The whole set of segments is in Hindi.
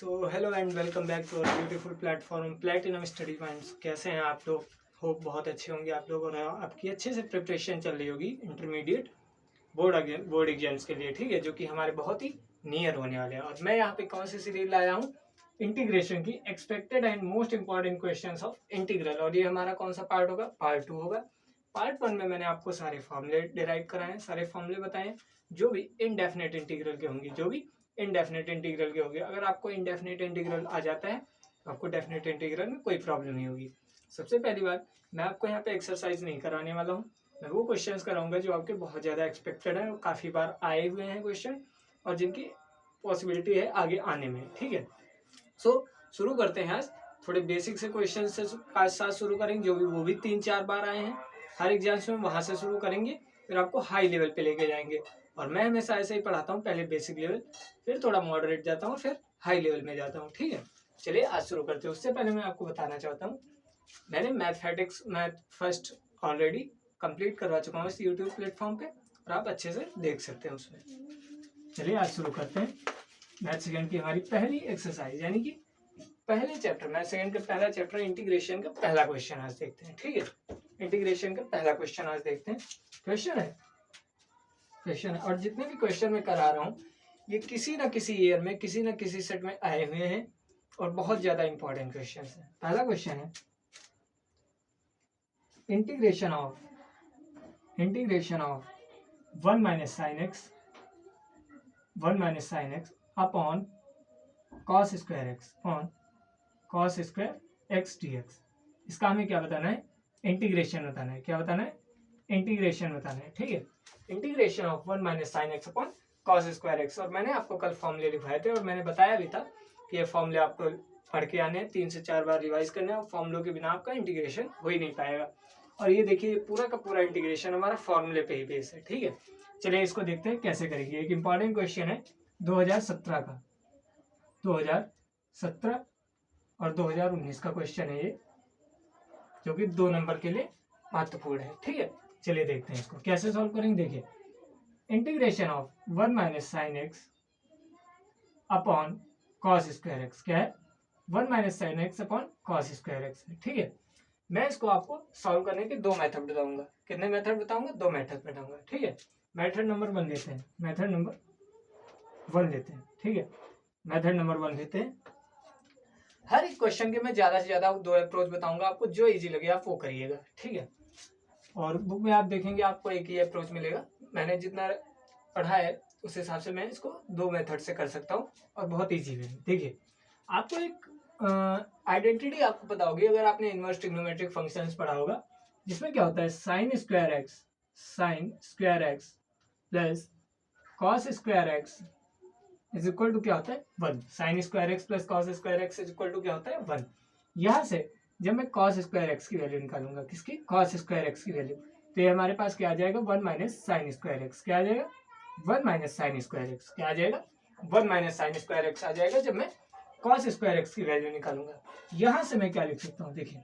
So hello and welcome back to our beautiful platform platinum study points. कैसे हैं आप लोग? होप बहुत अच्छे होंगे आप लोग और आपकी अच्छे से प्रिपरेशन चल रही होगी इंटरमीडिएट बोर्ड एग्जाम्स के लिए, ठीक है, जो कि हमारे बहुत ही नियर होने वाले हैं। और मैं यहाँ पे कौन सी सीरीज लाया हूँ? इंटीग्रेशन की expected and most important questions of integral. और ये हमारा कौन सा पार्ट होगा? पार्ट 2 होगा। पार्ट 1 में मैंने आपको सारे फॉर्मूले डिराइव कराए, सारे फॉर्मूले बताए जो भी इनडेफिनेट इंटीग्रल के होंगे, इनडेफिनेट इंटीग्रल के होंगे। अगर आपको इनडेफिनेट इंटीग्रल आ जाता है तो आपको डेफिनेट इंटीग्रल में कोई प्रॉब्लम नहीं होगी। सबसे पहली बात, मैं आपको यहाँ पे एक्सरसाइज नहीं कराने वाला हूँ, मैं वो क्वेश्चंस कराऊंगा जो आपके बहुत ज़्यादा एक्सपेक्टेड है और काफ़ी बार आए हुए हैं क्वेश्चन और जिनकी पॉसिबिलिटी है आगे आने में, ठीक है। सो शुरू करते हैं आज थोड़े बेसिक से क्वेश्चन से साथ शुरू करेंगे, जो भी वो भी 3-4 बार आए हैं हर एग्जाम्स में, वहाँ से शुरू करेंगे, फिर आपको हाई लेवल पे लेके जाएंगे। और मैं हमेशा ऐसे ही पढ़ाता हूँ, पहले बेसिक लेवल, फिर थोड़ा मॉडरेट जाता हूँ, फिर हाई लेवल में जाता हूँ, ठीक है। चलिए आज शुरू करते हैं। उससे पहले मैं आपको बताना चाहता हूँ, मैंने मैथ फर्स्ट ऑलरेडी कंप्लीट करवा चुका हूँ इस यूट्यूब प्लेटफॉर्म पे और आप अच्छे से देख सकते हैं उसमें। चलिए आज शुरू करते हैं। मैथ सेकेंड की हमारी पहली एक्सरसाइज, यानी कि पहले चैप्टर, मैथ सेकेंड का पहला चैप्टर इंटीग्रेशन का पहला क्वेश्चन आज देखते हैं, ठीक है। इंटीग्रेशन का पहला क्वेश्चन आज देखते हैं। क्वेश्चन है और जितने भी क्वेश्चन मैं करा रहा हूँ ये किसी ना किसी ईयर में किसी ना किसी सेट में आए हुए हैं और बहुत ज्यादा इंपॉर्टेंट क्वेश्चन है। पहला क्वेश्चन है integration of 1 minus sine x upon cos square x dx। इसका हमें क्या बताना है? इंटीग्रेशन बताना है। क्या बताना है? इंटीग्रेशन बताना है, ठीक है। Integration of 1 minus sine x upon cos square x. और मैंने आपको कल फॉर्मूले लिखवाए थे और मैंने बताया भी था कि ये फॉर्मूले आपको पढ़ के आने हैं, 3 से 4 बार रिवाइज करने हैं और फॉर्मूलों के बिना आपका इंटीग्रेशन हो ही नहीं पाएगा। और ये देखिए पूरा का पूरा इंटीग्रेशन हमारा फॉर्मूले पे ही बेस है, ठीक है। चलिए इसको देखते हैं कैसे करेंगे। एक इंपॉर्टेंट क्वेश्चन है 2017 का, 2017 और 2019 का क्वेश्चन है ये, जो कि 2 नंबर के लिए महत्वपूर्ण है, ठीक है। चलिए देखते हैं इसको कैसे सॉल्व करेंगे। देखिए integration of 1 minus sine x upon cos square x, क्या है? 1 minus sine x upon cos square x, ठीक है। मैं इसको आपको सॉल्व करने के 2 मेथड बताऊंगा। कितने मेथड बताऊंगा? 2 मेथड बताऊंगा, ठीक है। मेथड नंबर 1 लेते हैं, ठीक है। मेथड नंबर 1 लेते हैं। हर एक क्वेश्चन के मैं ज्यादा से ज्यादा 2 अप्रोच बताऊंगा आपको, जो इजी लगे आप वो करिएगा, ठीक है। और बुक में आप देखेंगे आपको एक ही अप्रोच मिलेगा। मैंने जितना पढ़ा है उस हिसाब से मैं इसको 2 मेथड से कर सकता हूँ और बहुत इजी वे। देखिए आपको एक आइडेंटिटी आपको पता होगी अगर आपने इनवर्स ट्रिग्नोमेट्रिक फंक्शंस पढ़ा होगा, जिसमें क्या होता है sine square x plus cos square x is equal to क्या होता है? 1। Sine square x plus cos square x is equal to क्या होता है? 1। यहाँ से जब मैं कॉस स्क्वायर एक्स की वैल्यू निकालूंगा, किसकी? कॉस स्क्वायर एक्स की वैल्यू, तो ये हमारे पास क्या आ जाएगा? 1 माइनस साइन स्क्वायर एक्स। क्या आ जाएगा? 1 माइनस साइन स्क्वायर एक्स। क्या आ जाएगा? 1 माइनस साइन स्क्वायर एक्स आ जाएगा जब मैं कॉस स्क्वायर एक्स की वैल्यू निकालूंगा। यहाँ से मैं क्या लिख सकता हूँ? देखिए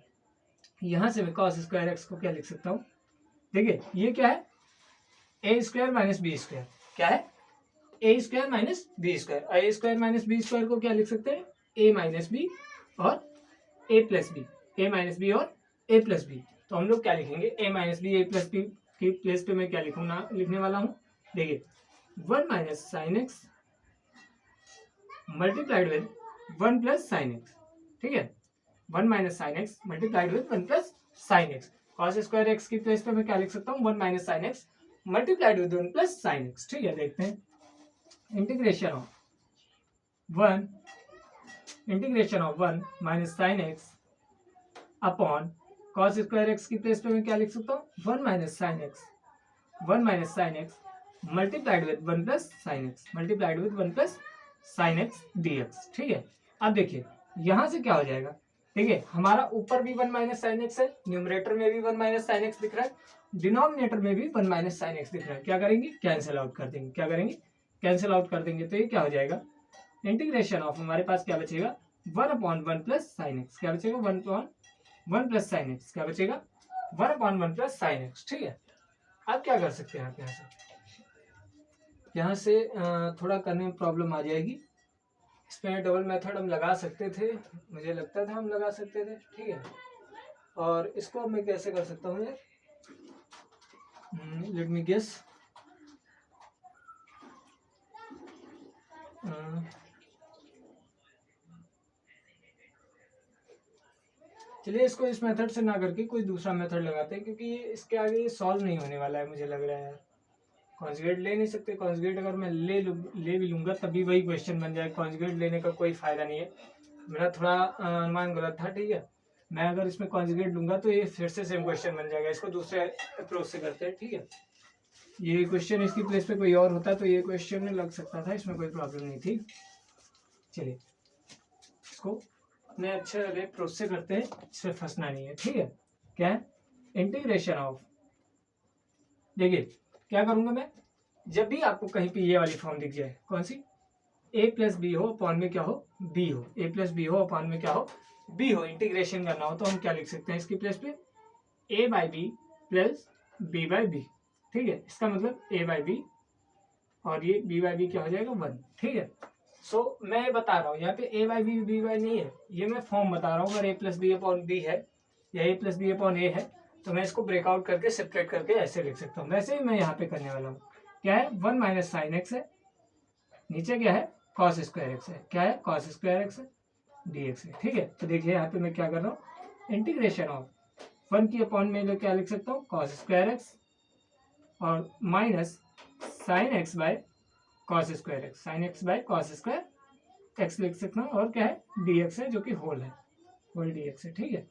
यहाँ से मैं कॉस स्क्वायर एक्स को क्या लिख सकता हूँ? देखिए ये क्या है? A square minus b square. क्या है? A square minus b square. A square minus b square को क्या लिख सकते हैं? ए माइनस बी और ए प्लस बी, ए माइनस बी और ए प्लस बी। तो हम लोग क्या लिखेंगे? ए माइनस बी ए प्लस बी की प्लेस पे मैं क्या लिखने वाला हूँ? देखिए 1 minus sine x multiplied with 1 plus sine x, ठीक है। 1 minus sine x multiplied with 1 plus sine x. Cos square x की प्लेस पे मैं क्या लिख सकता हूँ? 1 minus sine x multiplied with 1 plus sine x, ठीक है। देखते हैं integration of 1 minus sine x upon cos square x की प्लेस पे मैं क्या लिख सकता हूँ? 1 minus sine x multiplied with 1 plus sine x dx, ठीक है। अब देखिए यहाँ से क्या हो जाएगा? ठीक है, हमारा ऊपर भी 1 माइनस साइन एक्स है, न्यूमरेटर में भी 1 माइनस साइन एक्स दिख रहा है, डिनोमिनेटर में भी 1 माइनस साइन एक्स दिख रहा है। क्या करेंगे? कैंसिल आउट कर देंगे। कैंसिल आउट कर देंगे तो ये क्या हो जाएगा? इंटीग्रेशन ऑफ हमारे पास क्या बचेगा? 1/1 प्लस साइन एक्स। क्या बचेगा? 1/1 प्लस साइन एक्स। क्या बचेगा? 1/1 प्लस साइन एक्स, ठीक है। आप क्या कर सकते हैं? आप यहाँ से थोड़ा करने में प्रॉब्लम आ जाएगी, इसमें डबल मेथड हम लगा सकते थे, मुझे लगता था हम लगा सकते थे, ठीक है। और इसको अब मैं कैसे कर सकता हूँ, लेट मी गेस, चलिए इसको इस मेथड से ना करके कोई दूसरा मेथड लगाते हैं, क्योंकि इसके आगे ये सॉल्व नहीं होने वाला है मुझे लग रहा है यार। कॉन्जुगेट ले नहीं सकते, कॉन्जुगेट अगर मैं ले भी लूँगा तभी वही क्वेश्चन बन जाए, कॉन्जुगेट लेने का कोई फ़ायदा नहीं है। मेरा थोड़ा अनुमान गलत था, ठीक है। मैं अगर इसमें कॉन्जुगेट लूँगा तो ये फिर से सेम क्वेश्चन बन जाएगा। इसको दूसरे अप्रोच से करते हैं, ठीक है। ये क्वेश्चन इसकी प्लेस पे कोई और होता तो ये क्वेश्चन में लग सकता था, इसमें कोई प्रॉब्लम नहीं थी। चलिए इसको अपने अच्छे वाले अप्रोच से करते हैं, इसमें फंसना नहीं है, ठीक है। क्या है, इंटीग्रेशन ऑफ, देखिए क्या करूँगा मैं, जब भी आपको कहीं पे ये वाली फॉर्म दिख जाए, कौन सी, a प्लस बी हो अपॉन में क्या हो, b हो, a प्लस बी हो अपॉन में क्या हो, b हो, इंटीग्रेशन करना हो तो हम क्या लिख सकते हैं इसकी प्लेस पे, a by b plus b by b, ठीक है। इसका मतलब a बाई बी और ये b बाई बी क्या हो जाएगा 1, ठीक है। सो मैं बता रहा हूँ यहाँ पे a by b b by नहीं है, ये मैं फॉर्म बता रहा हूँ। अगर a plus b upon b है या a plus b upon a है तो मैं इसको ब्रेकआउट करके सेपरेट करके ऐसे लिख सकता हूँ। वैसे ही मैं यहाँ पे करने वाला हूँ, क्या है 1 माइनस साइन एक्स है, नीचे क्या है कॉस स्क्वायर एक्स है, क्या है कॉस स्क्वायर एक्स है dx है, ठीक है। तो देखिए यहाँ पे मैं क्या कर रहा हूँ, इंटीग्रेशन ऑफ 1 की अपॉन में क्या लिख सकता हूँ, कॉस स्क्वायर एक्स और minus sine x by cos square x, sine x by cos square x लिख सकता हूँ, और क्या है dx है जो कि होल है, होल dx है, ठीक है।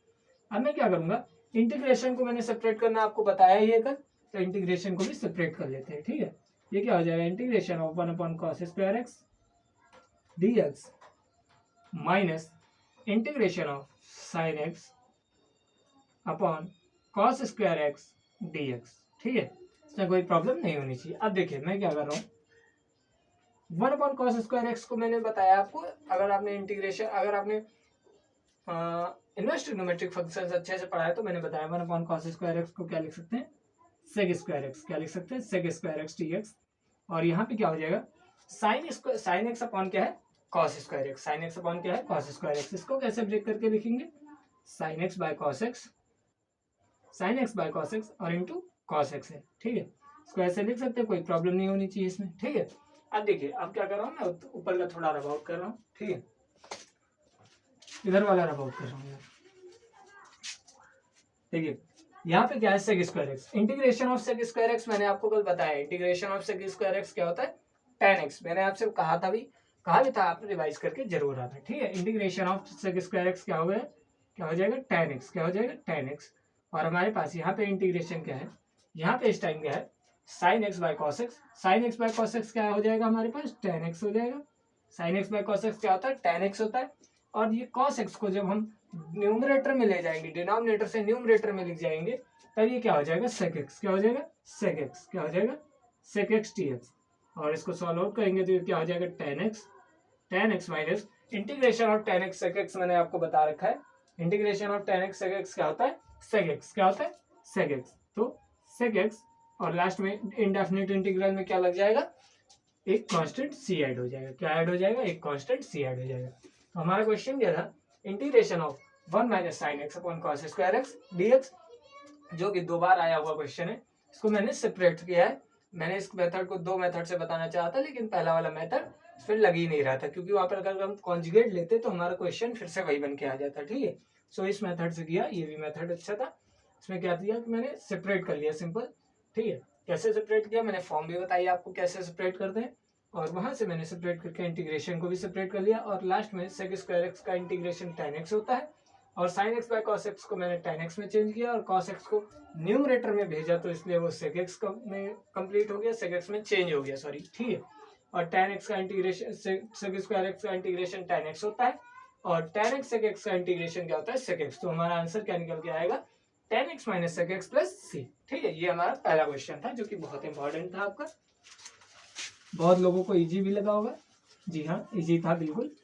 अब मैं क्या करूँगा, इंटीग्रेशन को मैंने सेपरेट करना आपको बताया ही है कल, तो इंटीग्रेशन को भी सेपरेट कर लेते हैं, ठीक है। ये क्या हो जाएगा, integration of 1 upon cos square x dx minus integration of sine x upon cos square x dx, ठीक है। इसमें कोई प्रॉब्लम नहीं होनी चाहिए। अब देखिए मैं क्या कर रहा हूँ, 1 अपॉन कॉस स्क्वायर एक्स को मैंने बताया आपको, अगर आपने इंटीग्रेशन, अगर आपने इनवर्स ट्रिग्नोमेट्रिक फंक्शंस अच्छे से पढ़ा है तो मैंने बताया 1 अपॉन कॉस स्क्वायर एक्स को क्या लिख सकते हैं, सेक स्क्वायर एक्स, क्या लिख सकते हैं सेक स्क्वायर एक्स dx, और यहाँ पे क्या हो जाएगा साइन एक्स अपॉन क्या है cos square x, sine x upon क्या है कॉस स्क्वायर एक्स। इसको कैसे ब्रेक करके लिखेंगे, sine x by cos x, sine x by cos x और इंटू कॉस एक्स है, ठीक है। इसको ऐसे लिख सकते हैं, कोई प्रॉब्लम नहीं होनी चाहिए इसमें, ठीक है। अब देखिए अब क्या कर रहा हूँ मैं, ऊपर का थोड़ा रब आउट कर रहा हूँ, ठीक है, इधर वाला रब आउट कर रहा हूँ। देखिए यहाँ पे क्या है sec square x, integration of sec square x मैंने आपको कल बताया, integration of sec square x क्या होता है tan x, मैंने आपसे कहा भी था, आप रिवाइज करके जरूर आना, ठीक है। Integration of sec square x क्या हो गया, क्या हो जाएगा tan x, क्या हो जाएगा tan x, और हमारे पास यहाँ पे इंटीग्रेशन क्या है, यहाँ पे इस टाइम क्या है sine x by cos x, sine x by cos x क्या हो जाएगा हमारे पास tan x हो जाएगा, sine x by cos x क्या होता है tan x होता है, और ये cos x को जब हम न्यूमरेटर में ले जाएंगे, डिनोमिनेटर से न्यूमरेटर में लिख जाएंगे, तब ये क्या हो जाएगा sec x, क्या हो जाएगा sec x, क्या हो जाएगा sec x dx, और इसको सॉल्व आउट करेंगे तो ये क्या हो जाएगा tan x minus integration of tan x sec x, मैंने आपको बता रखा है integration of tan x sec x क्या होता है sec x, क्या होता है sec x, तो sec x और लास्ट में इंडेफिनिट इंटीग्रल में क्या लग जाएगा, एक कांस्टेंट c ऐड हो जाएगा, क्या ऐड हो जाएगा, एक कांस्टेंट c ऐड हो जाएगा। तो हमारा क्वेश्चन क्या था, integration of 1 minus sine x upon cos square x dx, जो कि 2 बार आया हुआ क्वेश्चन है, इसको मैंने सेपरेट किया है। मैंने इस मेथड को 2 मेथड से बताना चाहा था, लेकिन पहला वाला मेथड इस पर लग ही नहीं रहा था, क्योंकि वहां पर अगर हम कॉन्जुगेट लेते तो हमारा क्वेश्चन फिर से वही बन के आ जाता, ठीक है। सो इस मेथड से किया, ये भी मेथड अच्छा था। इसमें क्या किया कि मैंने सेपरेट कर लिया सिंपल, ठीक है। कैसे सेपरेट किया, मैंने फॉर्म भी बताई आपको कैसे सेपरेट करते हैं, और वहां से मैंने सेपरेट करके इंटीग्रेशन को भी सेपरेट कर लिया, और लास्ट में सेक स्क्वायर एक्स का इंटीग्रेशन tan x होता है, और sine x by cos x को मैंने tan x में चेंज किया और cos x को न्यूमरेटर में भेजा, तो इसलिए वो sec x में कंप्लीट हो गया, sec x में चेंज हो गया, सॉरी, ठीक है। और tan x का इंटीग्रेशन sec स्क्वायर x का इंटीग्रेशन tan x होता है, और tan x sec x का इंटीग्रेशन क्या होता है sec x, तो हमारा आंसर क्या निकल के आएगा tan x minus sec x plus c, ठीक है। ये हमारा पहला क्वेश्चन था जो कि बहुत इंपॉर्टेंट था आपका, बहुत लोगों को इजी भी लगा होगा, जी हाँ इजी था बिल्कुल।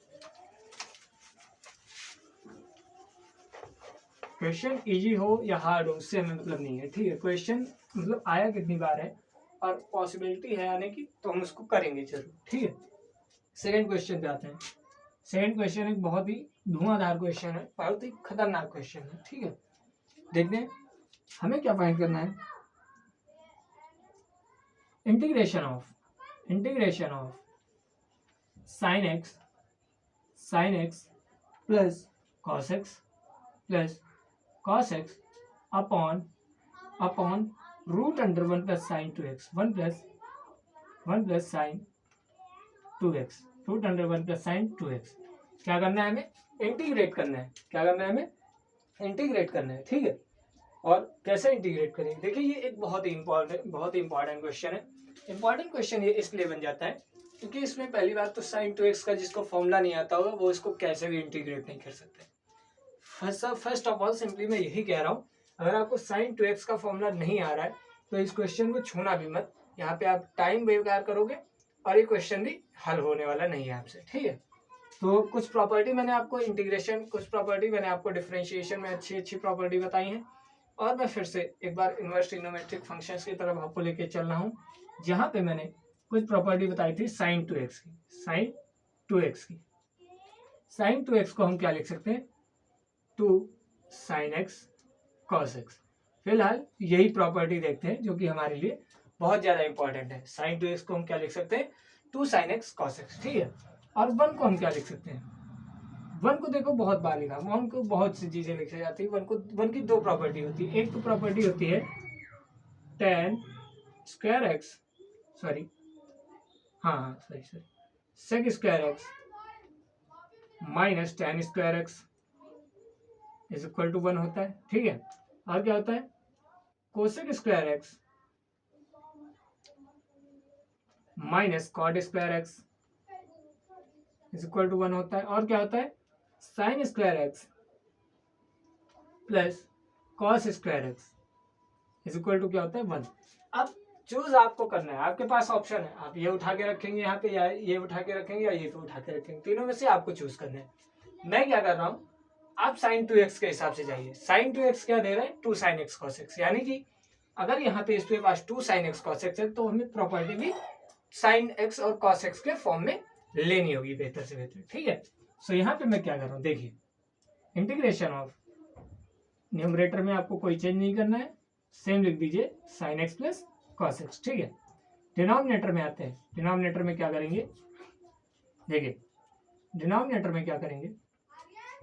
क्वेश्चन इजी हो या हार्ड हो उससे हमें मतलब नहीं है, ठीक है। क्वेश्चन मतलब आया कितनी बार है और पॉसिबिलिटी है आने की, तो हम उसको करेंगे जरूर, ठीक है। सेकंड क्वेश्चन पे आते हैं, सेकंड क्वेश्चन एक बहुत ही धुआंधार क्वेश्चन है, बहुत ही खतरनाक क्वेश्चन है। ठीक है, देखते हैं हमें क्या फाइंड करना है। Integration of sine x plus cos x upon root under 1 plus sine 2x, 1 plus sine 2x, root under 1 plus sine 2x। क्या करना है हमें? इंटीग्रेट करना है। क्या करना है हमें? इंटीग्रेट करना है। ठीक है, और कैसे इंटीग्रेट करेंगे? देखिए ये एक बहुत ही इंपॉर्टेंट क्वेश्चन है। इंपॉर्टेंट क्वेश्चन ये इसलिए बन जाता है क्योंकि इसमें पहली बात तो साइन 2x का जिसको फॉर्मूला नहीं आता होगा वो इसको कैसे भी इंटीग्रेट नहीं कर सकते। फर्स्ट ऑफ ऑल सिंपली मैं यही कह रहा हूँ, अगर आपको साइन 2x का फॉर्मूला नहीं आ रहा है तो इस क्वेश्चन को छूना भी मत। यहाँ पे आप टाइम बेकार करोगे और ये क्वेश्चन भी हल होने वाला नहीं है आपसे। ठीक है, तो कुछ प्रॉपर्टी मैंने आपको इंटीग्रेशन, कुछ प्रॉपर्टी मैंने आपको डिफरेंशिएशन में अच्छी प्रॉपर्टी बताई हैं, और मैं फिर से एक बार इनवर्स ट्रिग्नोमेट्रिक फंक्शंस की तरफ आपको लेके चल रहा हूँ, जहाँ पे मैंने कुछ प्रॉपर्टी बताई थी साइन 2x की। साइन 2x को हम क्या लिख सकते हैं? 2 sin x cos x। फिलहाल यही प्रॉपर्टी देखते हैं जो कि हमारे लिए बहुत ज्यादा इंपॉर्टेंट है। साइन 2x को हम क्या लिख सकते हैं? 2 sin x cos x। ठीक है, और 1 को हम क्या लिख सकते हैं? 1 को देखो बहुत बार लिखा, 1 को बहुत सी चीजें लिखी जाती है। 1 की दो प्रॉपर्टी होती है। एक तो प्रॉपर्टी होती है tan square x, sorry sec square x minus tan square x is equal to 1 होता है। ठीक है, और क्या होता है? Cosec square x minus cot square x is equal to 1 होता है। और क्या होता है? Sine square x plus cos square x is equal to क्या होता है? 1। अब चूज आपको करना है, आपके पास ऑप्शन है, आप ये उठा के रखेंगे यहाँ पे, या ये उठा के रखेंगे, या ये पे उठा के रखेंगे, तीनों में से आपको चूज करना है। मैं क्या कर रहा हूँ, आप साइन 2x के हिसाब से जाइए। साइन 2x क्या दे रहा है? 2 sin x cos x, यानी कि अगर यहाँ पे इसके पास 2 sin x cos x है तो हमें प्रॉपर्टी भी साइन x और cos x के फॉर्म में लेनी होगी बेहतर से बेहतर। ठीक है, सो यहाँ पे मैं क्या कर रहा हूँ, देखिए इंटीग्रेशन ऑफ, न्यूमरेटर में आपको कोई चेंज नहीं करना है, सेम लिख दीजिए sine x plus cos x। ठीक है, डिनोमिनेटर में आते हैं। डिनोमिनेटर में क्या करेंगे? देखिए डिनोमिनेटर में क्या करेंगे,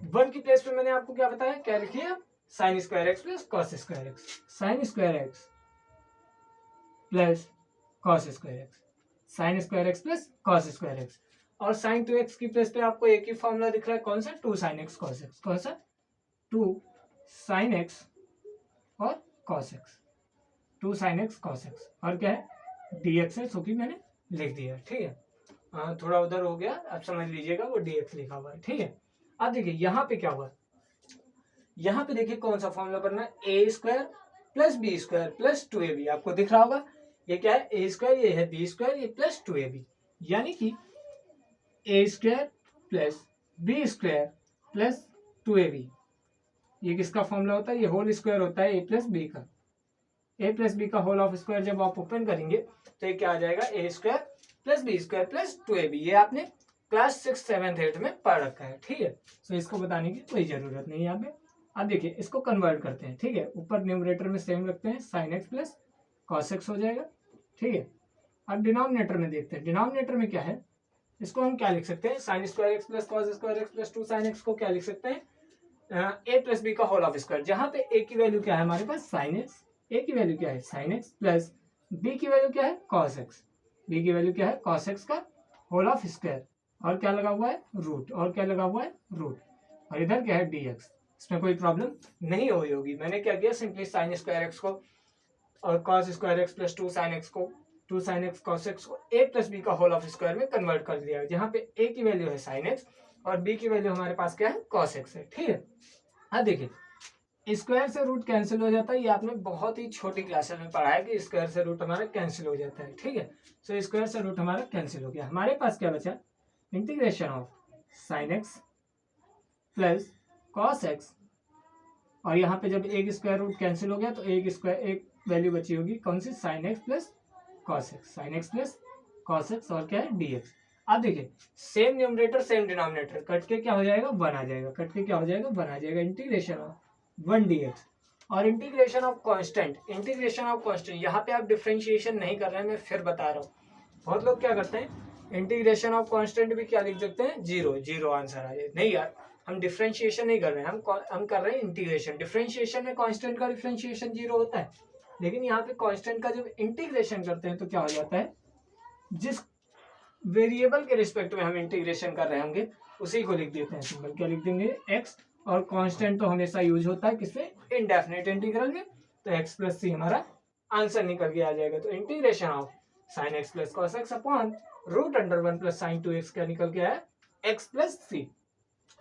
1 की प्लेस पे मैंने आपको क्या बताया, क्या लिखिए? Sign square x plus cos square x, sign square x plus cos square x, sign square x plus cos square x. और साइन 2x की प्लेस पे आपको एक ही फॉर्मूला दिख रहा है, कौन सा? 2 sin x cos x। कौन सा? 2 sin x और cos x, 2 sin x cos x, और क्या है? dx है, सो कि मैंने लिख दिया। ठीक है, थोड़ा उधर हो गया, आप समझ लीजिएगा, वो dx लिखा हुआ है। ठीक है, अब देखिए यहाँ पे क्या हुआ, यहाँ पे देखिए कौन सा फॉर्मूला बनना है? A square plus B square plus 2ab। आपको दिख रहा होगा ये क्या है? ए स्क्वायर, ये है बी स्क्वायर, ये प्लस 2ab, यानी कि A square plus B square plus 2ab। ये किसका फॉर्मूला होता है? ये होल स्क्वायर होता है ए प्लस बी का। ए प्लस बी का होल ऑफ स्क्वायर जब आप ओपन करेंगे तो ये क्या आ जाएगा? A square plus B square plus 2ab। ये आपने क्लास 6, 7, 8 में पढ़ रखा है। ठीक है, सो इसको बताने की कोई जरूरत नहीं है यहाँ पे। अब देखिए इसको कन्वर्ट करते हैं। ठीक है, ऊपर न्यूमरेटर में सेम रखते हैं, sign x plus cos x हो जाएगा। ठीक है, अब डिनोमिनेटर में देखते हैं, डिनोमिनेटर में क्या है? इसको हम क्या लिख सकते हैं? Sign square x plus cos square x plus 2 sin x को क्या लिख सकते हैं? ए प्लस बी का होल ऑफ स्क्वायर, जहां पे ए की वैल्यू क्या है हमारे पास? साइन एक्स, ए की वैल्यू क्या है? साइन एक्स, प्लस बी की वैल्यू क्या है? कॉस एक्स, बी की वैल्यू क्या है? कॉस एक्स का होल ऑफ स्क्वायर, और क्या लगा हुआ है? रूट, और क्या लगा हुआ है? रूट, और इधर क्या है? dx। इसमें कोई प्रॉब्लम नहीं हुई होगी। मैंने क्या किया, सिंपली साइन स्क्वायर एक्स को और cos square x plus 2 sin x को, 2 sin x cos x को a प्लस बी का होल ऑफ स्क्वायर में कन्वर्ट कर दिया, जहां पे a की वैल्यू है sin x और b की वैल्यू हमारे पास क्या है? cos x है। ठीक है, हाँ देखिए स्क्वायर से रूट कैंसिल हो जाता है, ये आपने बहुत ही छोटी क्लासेस में पढ़ा है कि स्क्वायर से रूट हमारा कैंसिल हो जाता है। ठीक है, सो स्क्वायर से रूट हमारा कैंसिल हो गया। हमारे पास क्या बचा? Integration of sine x plus cos x, और यहाँ पे जब एक स्क्वायर रूट कैंसिल हो गया तो एक वैल्यू बची होगी, कौन सी? Sine x plus cos x, sine x plus cos x, और क्या है? dx। अब देखिए same numerator same denominator, cut के क्या हो जाएगा 1 आ जाएगा, कट के क्या हो जाएगा 1 आ जाएगा। इंटीग्रेशन ऑफ 1 dx और integration of constant, integration of constant यहाँ पे आप डिफरेंशिएशन नहीं कर रहे हैं, मैं फिर बता रहा हूँ। बहुत लोग क्या करते हैं इंटीग्रेशन ऑफ कांस्टेंट भी क्या लिख देते हैं 0, 0 आंसर आ जाए। नहीं यार, हम डिफरेंशिएशन नहीं कर रहे हैं, हम कर रहे हैं इंटीग्रेशन। डिफरेंशिएशन में कांस्टेंट का डिफरेंशिएशन 0 होता है, लेकिन यहाँ पे कांस्टेंट का जब इंटीग्रेशन करते हैं तो क्या हो जाता है, जिस वेरिएबल के रिस्पेक्ट में हम इंटीग्रेशन कर रहे होंगे उसी को लिख देते हैं सिंपल। क्या लिख देंगे x, और कांस्टेंट तो हमेशा यूज होता है किसमें, इनडेफिनेट इंटीग्रल में, तो x प्लस सी हमारा आंसर निकल के आ जाएगा। तो integration of sine x plus cos x upon root under 1 plus sine 2x क्या निकल के आया x प्लस सी,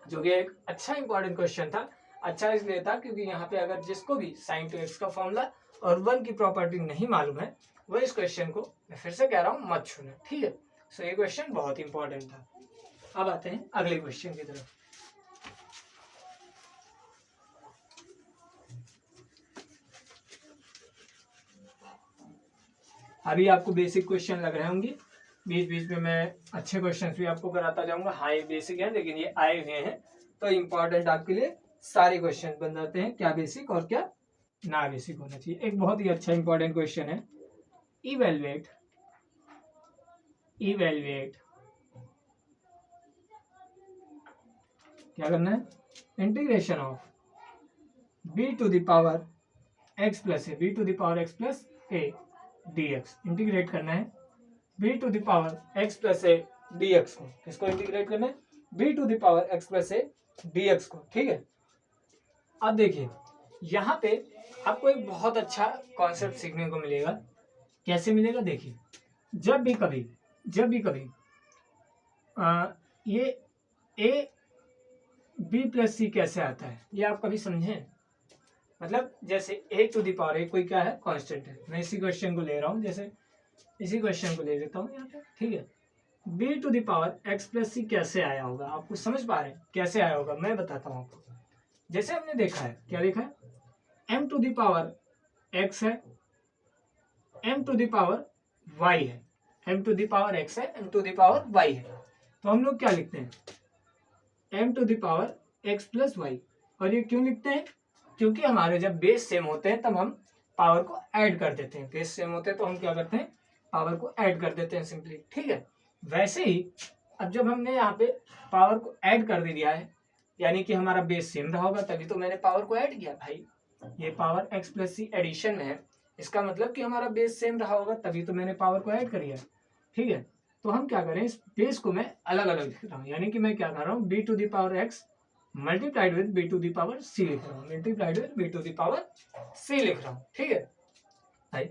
जो कि एक अच्छा इंपॉर्टेंट क्वेश्चन था। अच्छा इसलिए था क्योंकि यहाँ पे अगर जिसको भी साइन 2x का फॉर्मूला और 1 की प्रॉपर्टी नहीं मालूम है वो इस क्वेश्चन को मैं फिर से कह रहा हूँ मत छूना, ठीक है। सो ये क्वेश्चन बहुत इंपॉर्टेंट था। अब आते हैं अगले क्वेश्चन की तरफ। अभी आपको बेसिक क्वेश्चन लग रहे होंगे, बीच बीच में मैं अच्छे क्वेश्चंस भी आपको कराता जाऊंगा। हाँ ये बेसिक है लेकिन ये आए हुए हैं तो इम्पोर्टेंट आपके लिए सारे क्वेश्चन बन जाते हैं, क्या बेसिक और क्या ना बेसिक होना चाहिए। एक बहुत ही अच्छा इंपॉर्टेंट क्वेश्चन है, इवेलुएट क्या करना है, integration of b to the power x plus a, b to the power x plus a dx। Integrate करना है b to the power x plus a dx को। किसको इंटीग्रेट करना है, b to the power x plus a dx को, ठीक है। अब देखिए यहाँ पे आपको एक बहुत अच्छा कॉन्सेप्ट सीखने को मिलेगा। कैसे मिलेगा, देखिए जब भी कभी ये a b प्लस सी कैसे आता है ये आप कभी समझें। मतलब जैसे a टू द पावर, कोई क्या है कांस्टेंट है, मैं इसी क्वेश्चन को ले रहा हूँ, जैसे इसी क्वेश्चन को ले लेता हूँ यहाँ पे, ठीक है। b to the power x plus C कैसे आया होगा, आपको समझ पा रहे हैं कैसे आया होगा, मैं बताता हूँ आपको। जैसे हमने देखा है, क्या देखा है, m to the power x है, m to the power y है, m to the power x है, m to the power y है, तो हम लोग क्या लिखते हैं m to the power x plus y. और ये क्यों लिखते हैं, क्योंकि हमारे जब बेस सेम होते हैं तब हम पावर को ऐड कर देते हैं। बेस सेम होते हैं तो हम क्या करते हैं, पावर को ऐड कर देते हैं सिंपली, ठीक है। वैसे ही अब जब हमने यहाँ पे पावर को ऐड कर दिया है, यानी कि हमारा बेस सेम रहा होगा तभी तो मैंने पावर को ऐड किया भाई। ये पावर x प्लस सी एडिशन में है, इसका मतलब कि हमारा बेस सेम रहा होगा तभी तो मैंने पावर को ऐड करी है, ठीक है। तो हम क्या करें, इस बेस को मैं अलग अलग लिख रहा हूँ, यानी कि मैं क्या कर रहा हूँ b to the power x multiplied with b to the power c लिख रहा हूँ, multiplied with b to the power c लिख रहा हूँ, ठीक है भाई।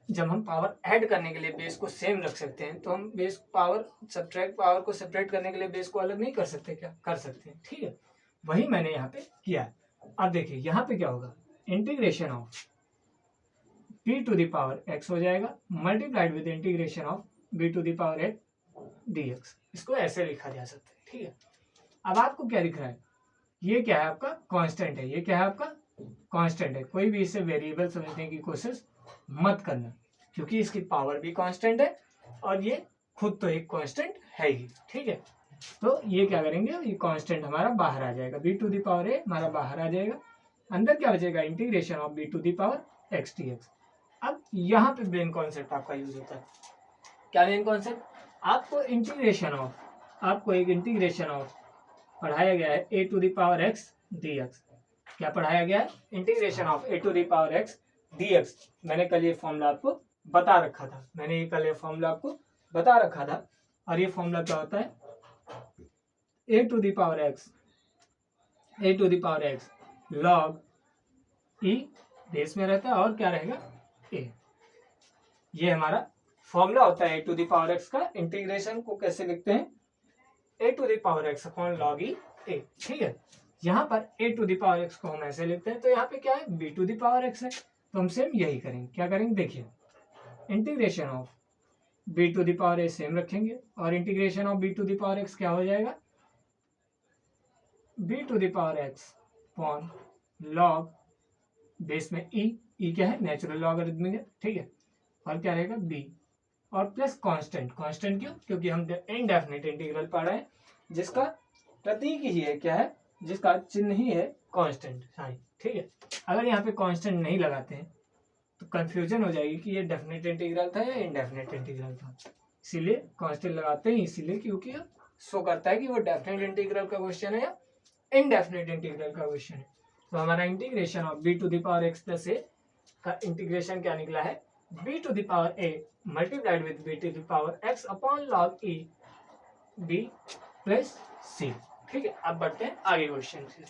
जब हम पावर ऐड करने के लिए बेस को सेम रख सकते हैं तो हम बेस पावर को सेपरेट करने के लिए बेस को अलग नहीं कर सकते, क्या कर सकते हैं, ठीक है। वही मैंने यहाँ पे किया है। अब देखिए यहाँ पे क्या होगा, integration of b to the power x हो जाएगा multiplied with integration of b to the power x dx। इसको ऐसे लिखा जा सकता है, ठीक है। अब आपको क्या दिख रहा है, ये क्या है आपका कांस्टेंट है, ये क्या है आपका कांस्टेंट है। कोई भी इसे वेरिएबल समझने की कोशिश मत करना, क्योंकि इसकी पावर भी कांस्टेंट है और ये खुद तो एक कांस्टेंट है ही, ठीक है। तो ये क्या करेंगे, ये कांस्टेंट हमारा बाहर आ जाएगा, b to the power a हमारा बाहर आ जाएगा, अंदर क्या बचेगा, integration of b to the power x dx। अब यहाँ पे मेन कॉन्सेप्ट आपका यूज होता है, क्या मेन कॉन्सेप्ट, आपको एक इंटीग्रेशन ऑफ पढ़ाया गया है a to the power x dx। क्या पढ़ाया गया है, integration of a to the power x dx। मैंने कल ये फॉर्मूला आपको बता रखा था, और ये फॉर्मूला क्या होता है, a to the power x log e base में रहता है और क्या रहेगा a। ये हमारा फॉर्मूला होता है a to the power x का। इंटीग्रेशन को कैसे लिखते हैं, a to the power x upon log e a, ठीक है। यहाँ पर a to the power x को हम ऐसे लिखते हैं, तो यहाँ पे क्या है b to the power x है, तो हम सेम यही करेंगे। क्या करेंगे, देखिए integration of b to the power a same रखेंगे और integration of b to the power x क्या हो जाएगा, b to the power x upon log base में e क्या है नेचुरल लॉगरिथमिक है, ठीक है, और क्या रहेगा b और प्लस कांस्टेंट। कांस्टेंट क्यों? क्योंकि हम इनडेफिनेट इंटीग्रल पढ़ रहे हैं जिसका प्रतीक ही है क्या है, जिसका चिन्ह ही है कांस्टेंट साइन। ठीक है, अगर यहाँ पे कांस्टेंट नहीं लगाते हैं तो कंफ्यूजन हो जाएगी कि ये डेफिनेट इंटीग्रल था या इनडेफिनेट इंटीग्रल था। इसीलिए कांस्टेंट लगाते हैं, इसीलिए क्योंकि शो करता है कि वो डेफिनेट इंटीग्रल का क्वेश्चन है या इनडेफिनेट इंटीग्रल का क्वेश्चन है। तो हमारा integration of b to the power x plus a का इंटीग्रेशन क्या निकला है, b to the power a multiplied with b to the power x upon log e b plus c। ठीक है, अब बढ़ते हैं आगे क्वेश्चन से।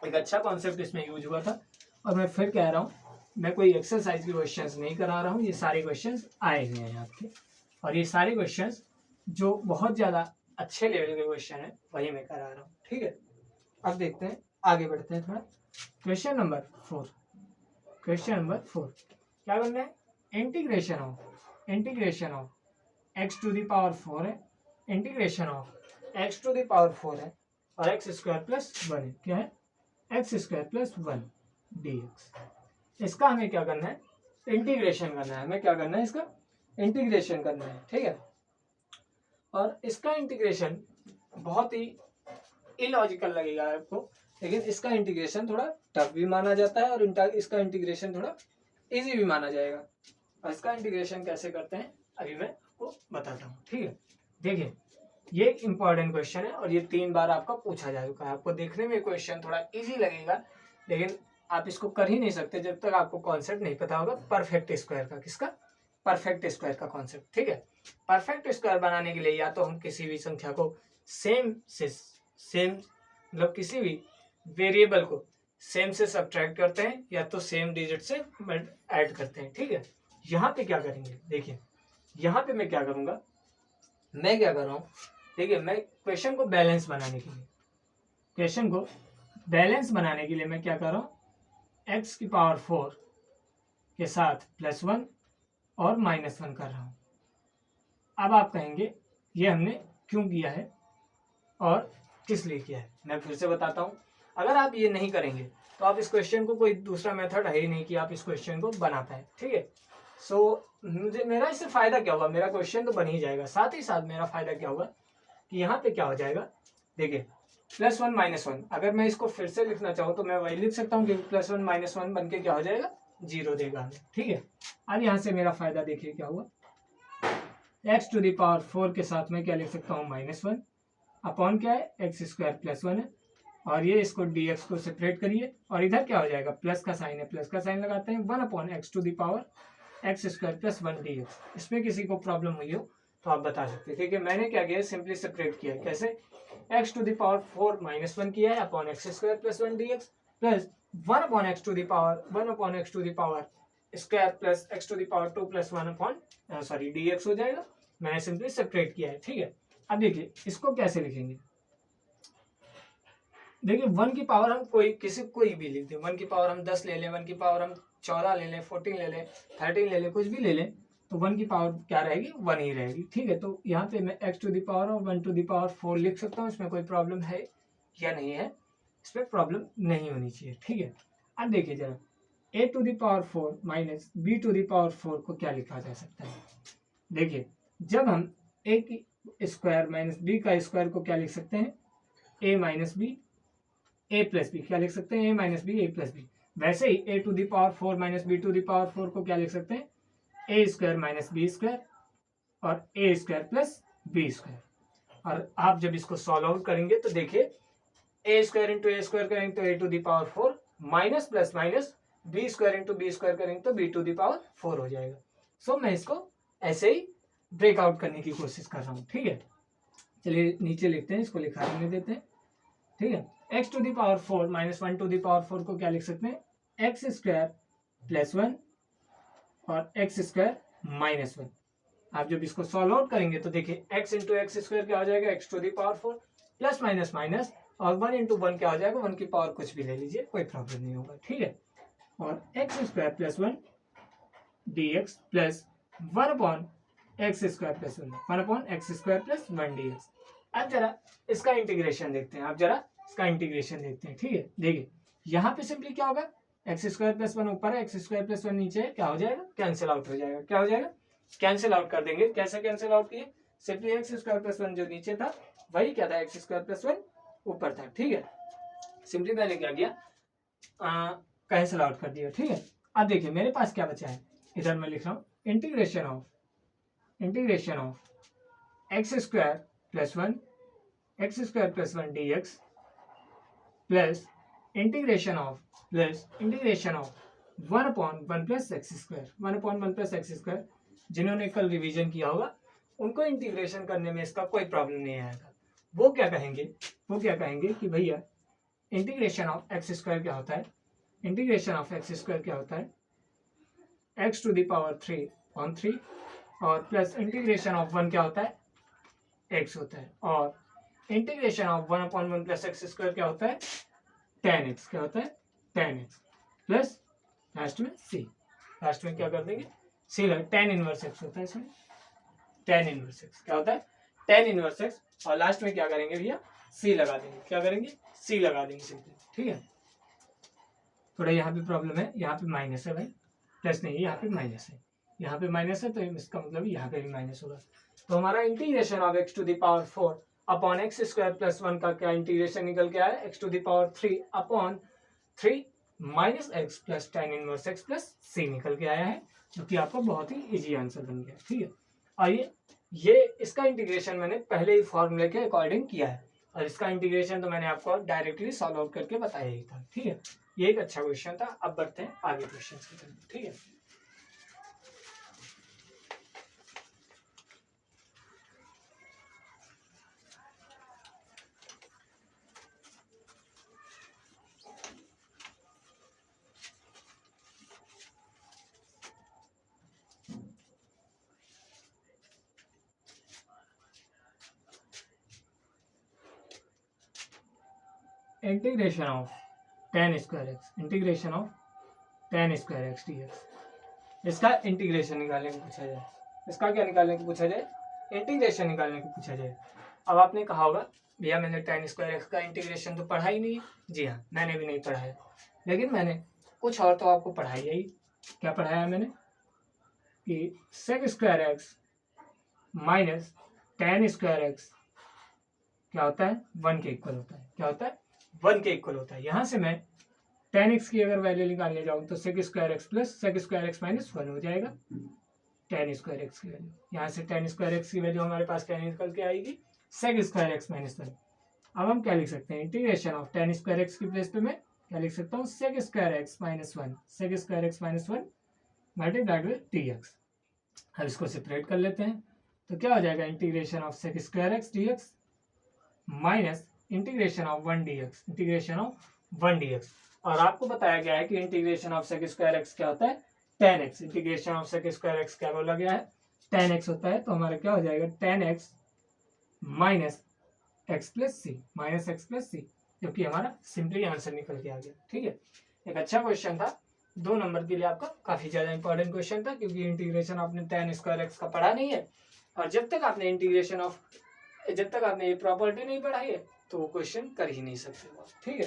एक अच्छा कॉन्सेप्ट इसमें यूज हुआ था और मैं फिर कह रहा हूँ, मैं कोई एक्सरसाइज के क्वेश्चंस नहीं करा रहा हूँ, ये सारे क्वेश्चंस आए हुए हैं आपके, और ये सारे क्वेश्चंस जो बहुत ज़्यादा अच्छे लेवल के क्वेश्चन है वही मैं करा रहा हूँ। ठीक है, अब देखते हैं, आगे बढ़ते हैं थोड़ा। क्वेश्चन नंबर 4, क्वेश्चन नंबर 4 क्या करना है, integration of x to the power 4 है, integration of x to the power 4 है और x स्क्वायर प्लस 1 है। क्या है, x स्क्वायर प्लस 1 dx। इसका हमें क्या करना है, इंटीग्रेशन करना है। हमें क्या करना है, इसका इंटीग्रेशन करना है। ठीक है, और इसका इंटीग्रेशन बहुत ही इलॉजिकल लगेगा आपको, लेकिन इसका इंटीग्रेशन थोड़ा टफ भी माना जाता है और इसका इंटीग्रेशन थोड़ा इजी भी माना जाएगा। और इसका इंटीग्रेशन कैसे करते हैं अभी मैं आपको बताता हूँ। ठीक है, देखिए ये एक इम्पॉर्टेंट क्वेश्चन है और ये 3 बार आपका पूछा जा चुका है। आपको देखने में क्वेश्चन थोड़ा इजी लगेगा, लेकिन आप इसको कर ही नहीं सकते जब तक आपको कॉन्सेप्ट नहीं पता होगा परफेक्ट स्क्वायर का। किसका, परफेक्ट स्क्वायर का कॉन्सेप्ट। ठीक है, परफेक्ट स्क्वायर बनाने के लिए या तो हम किसी भी संख्या को सेम मतलब किसी भी वेरिएबल को सेम से सब्ट्रैक्ट करते हैं या तो सेम डिजिट से ऐड करते हैं। ठीक है, यहाँ पे क्या करेंगे, देखिए यहाँ पे मैं क्या करूँगा, मैं क्या कर रहा हूँ, देखिए मैं क्वेश्चन को बैलेंस बनाने के लिए, मैं क्या कर रहा हूँ, x की पावर 4 के साथ +1 और -1 कर रहा हूँ। अब आप कहेंगे ये हमने क्यों किया है और किस लिए किया है, मैं फिर से बताता हूँ। अगर आप ये नहीं करेंगे तो आप इस क्वेश्चन को, कोई दूसरा मेथड है ही नहीं कि आप इस क्वेश्चन को बना पाए। ठीक है, सो मेरा इससे फायदा क्या होगा, मेरा क्वेश्चन तो बन ही जाएगा, साथ ही साथ मेरा फायदा क्या होगा कि यहाँ पे क्या हो जाएगा, देखिए +1 -1, अगर मैं इसको फिर से लिखना चाहूँ तो मैं वही लिख सकता हूँ कि +1 -1 बन के क्या हो जाएगा, 0 देगा हमें। ठीक है, अब यहाँ से मेरा फायदा देखिए क्या हुआ, x टू द पावर 4 के साथ में क्या लिख सकता हूँ, -1 अपॉन क्या है, x स्क्वायर +1 है, और ये इसको dx को सेपरेट करिए और इधर क्या हो जाएगा, प्लस का साइन है, प्लस का साइन लगाते हैं, 1 upon x to the power x square +1 dx। इसमें किसी को प्रॉब्लम हुई हो तो आप बता सकते हैं। ठीक है, मैंने क्या किया, सिंपली सेपरेट किया है। कैसे, x टू द पावर 4 -1 किया है upon x square +1 dx plus 1 upon x to the power square plus x to the power 2 + 1 upon dx हो जाएगा। मैंने सिंपली सेपरेट किया है। ठीक है, अब देखिए इसको कैसे लिखेंगे, देखिए 1 की पावर हम कोई भी लिख दें, 1 की पावर हम 10 ले लें, 1 की पावर हम 14 ले लें, 14 ले लें, 13 ले लें, कुछ भी ले लें, तो 1 की पावर क्या रहेगी, 1 ही रहेगी। ठीक है, तो यहाँ पे मैं x टू द पावर और 1 टू द पावर 4 लिख सकता हूँ। इसमें कोई प्रॉब्लम है या नहीं है, इसमें प्रॉब्लम नहीं होनी चाहिए। ठीक है, अब देखिए जरा a to the power 4 minus b to the power 4 को क्या लिखा जा सकता है, देखिए जब हम a की स्क्वायर माइनस b का स्क्वायर को क्या लिख सकते हैं, a minus b a plus b, क्या लिख सकते हैं, a minus b a plus b. वैसे ही a to the power 4 minus b to the power 4 को क्या लिख सकते हैं, a square minus b square और a square plus b square. और आप जब इसको सॉल्व आउट करेंगे तो देखिए a square into a square करेंगे तो a to the power 4 minus plus minus b square into b square करेंगे तो b टू द पावर 4 हो जाएगा। सो मैं इसको ऐसे ही ब्रेकआउट करने की कोशिश कर रहा हूँ। ठीक है, चलिए नीचे लिखते हैं, इसको लिखा रहने देते हैं। ठीक है, x to the power 4 minus 1 to the power 4 को क्या लिख सकते हैं, x स्क्वायर +1 और x स्क्वायर -1। आप जब इसको सॉल्व आउट करेंगे तो देखिए x इंटू एक्स स्क्वायर क्या हो जाएगा, x to the power 4 plus minus minus और 1 इंटू 1 क्या हो जाएगा, 1 की पावर कुछ भी ले लीजिए, कोई प्रॉब्लम नहीं होगा। ठीक है, और x square +1 dx plus 1 upon x square +1, 1 upon x square +1 dx। अब जरा इसका इंटीग्रेशन देखते हैं, ठीक है, देखिए यहाँ पे सिंपली क्या होगा, x स्क्वायर +1 ऊपर है, x स्क्वायर +1 नीचे है, क्या हो जाएगा, कैंसिल आउट हो जाएगा। क्या हो जाएगा, कैंसिल आउट कर देंगे। कैसे कैंसिल आउट किए, सिंपली एक्स स्क्वायर प्लस 1 जो नीचे था वही क्या था, एक्स स्क्वायर प्लस 1 ऊपर था। ठीक है, सिंपली मैंने क्या किया, कैंसिल आउट कर दिया। ठीक है, अब देखिए मेरे पास क्या बचा है, इधर मैं लिख रहा हूँ integration of x square plus 1 D x plus integration of 1/1 plus x square. जिन्होंने कल रिवीजन किया होगा उनको इंटीग्रेशन करने में इसका कोई प्रॉब्लम नहीं आएगा। वो क्या कहेंगे कि भैया इंटीग्रेशन ऑफ एक्स स्क्वायर क्या होता है, एक्स टू द पावर 3/3 और प्लस इंटीग्रेशन ऑफ 1 क्या होता है, एक्स होता है, और integration of 1/1 plus x square क्या होता है, tan x प्लस लास्ट में c, लास्ट में क्या कर देंगे c लगा, tan इनवर्स x होता है इसमें, tan इनवर्स x क्या होता है, tan इनवर्स x, और लास्ट में क्या करेंगे भैया, c लगा देंगे, सिंपली। ठीक है, थोड़ा यहाँ पे प्रॉब्लम है, यहाँ पे माइनस है भाई, प्लस नहीं, यहाँ पे माइनस है, तो इसका मतलब यहाँ पे भी माइनस होगा। तो हमारा integration of x to the power 4 upon x square plus 1 का क्या इंटीग्रेशन निकल के आया, x to the power 3/3 minus x plus tan inverse x plus c निकल के आया है, जो कि आपका बहुत ही इजी आंसर बन गया। ठीक है, आइए ये इसका इंटीग्रेशन मैंने पहले ही फॉर्मूले के अकॉर्डिंग किया है, और इसका इंटीग्रेशन तो मैंने आपको डायरेक्टली सॉल्व आउट करके बताया ही था। ठीक है, ये एक अच्छा क्वेश्चन था। अब बढ़ते हैं आगे क्वेश्चन की तरफ। ठीक है, integration of tan square x dx, इसका इंटीग्रेशन निकालने को पूछा जाए, इसका क्या निकालने को पूछा जाए, इंटीग्रेशन निकालने को पूछा जाए। अब आपने कहा होगा भैया मैंने tan स्क्वायर एक्स का इंटीग्रेशन तो पढ़ा ही नहीं है। जी हाँ, मैंने भी नहीं पढ़ा है, लेकिन मैंने कुछ और तो आपको पढ़ाई है। क्या पढ़ाया मैंने कि sec square x minus tan square x क्या होता है, 1 के इक्वल होता है। क्या होता है, 1 के इक्वल होता है। यहाँ से मैं tan x की अगर वैल्यू निकालने जाऊँ तो sec square x plus sec square x minus 1 हो जाएगा, tan स्क्वायर एक्स की वैल्यू। यहाँ से tan स्क्वायर एक्स की वैल्यू हमारे पास क्या निकल के आएगी, sec स्क्वायर एक्स माइनस 1। अब हम क्या लिख सकते हैं, integration of tan square x की प्लेस पे मैं क्या लिख सकता हूँ, sec square x minus 1 multiplied with dx। अब इसको सेपरेट कर लेते हैं, तो क्या हो जाएगा, integration of sec square x dx minus integration of 1 dx, और आपको बताया गया है कि integration of sec square x क्या होता है, tan x। Integration of sec square x क्या बोला गया है, tan x होता है, तो हमारा क्या हो जाएगा, tan x minus x plus C, जबकि हमारा सिंपली आंसर निकल के आ गया। ठीक है, एक अच्छा क्वेश्चन था, 2 नंबर के लिए आपका काफी ज्यादा इंपॉर्टेंट क्वेश्चन था, क्योंकि इंटीग्रेशन आपने tan स्क्वायर एक्स का पढ़ा नहीं है, और जब तक आपने ये प्रॉपर्टी नहीं पढ़ाई है तो वो क्वेश्चन कर ही नहीं सकते। ठीक है,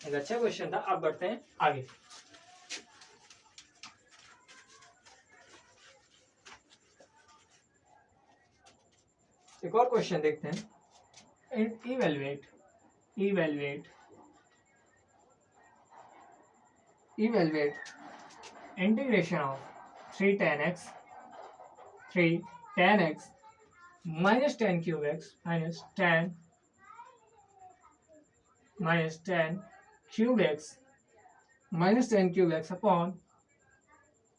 एक अच्छा क्वेश्चन था। अब बढ़ते हैं आगे। एक और क्वेश्चन देखते हैं, evaluate integration of 3 tan x minus tan cube x minus tan cube x upon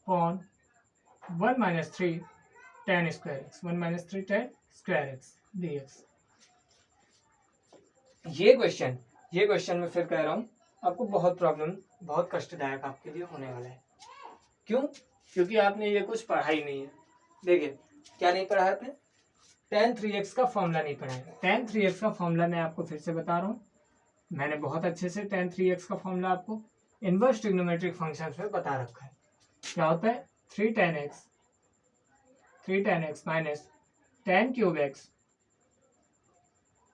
1 minus 3 tan square x dx। ये क्वेश्चन मैं फिर कह रहा हूँ, आपको बहुत कष्टदायक आपके लिए होने वाला है। क्यों? क्योंकि आपने ये कुछ पढ़ा ही नहीं है। देखिए क्या नहीं पढ़ा है आपने, tan 3x का फॉर्मूला नहीं पढ़ा है। tan 3x का फॉर्मूला मैं आपको फिर से बता रहा हूँ, मैंने बहुत अच्छे से tan 3x का फॉर्मूला आपको इनवर्स ट्रिग्नोमेट्रिक फंक्शंस में बता रखा है। क्या होता है, 3 tan x minus tan cube x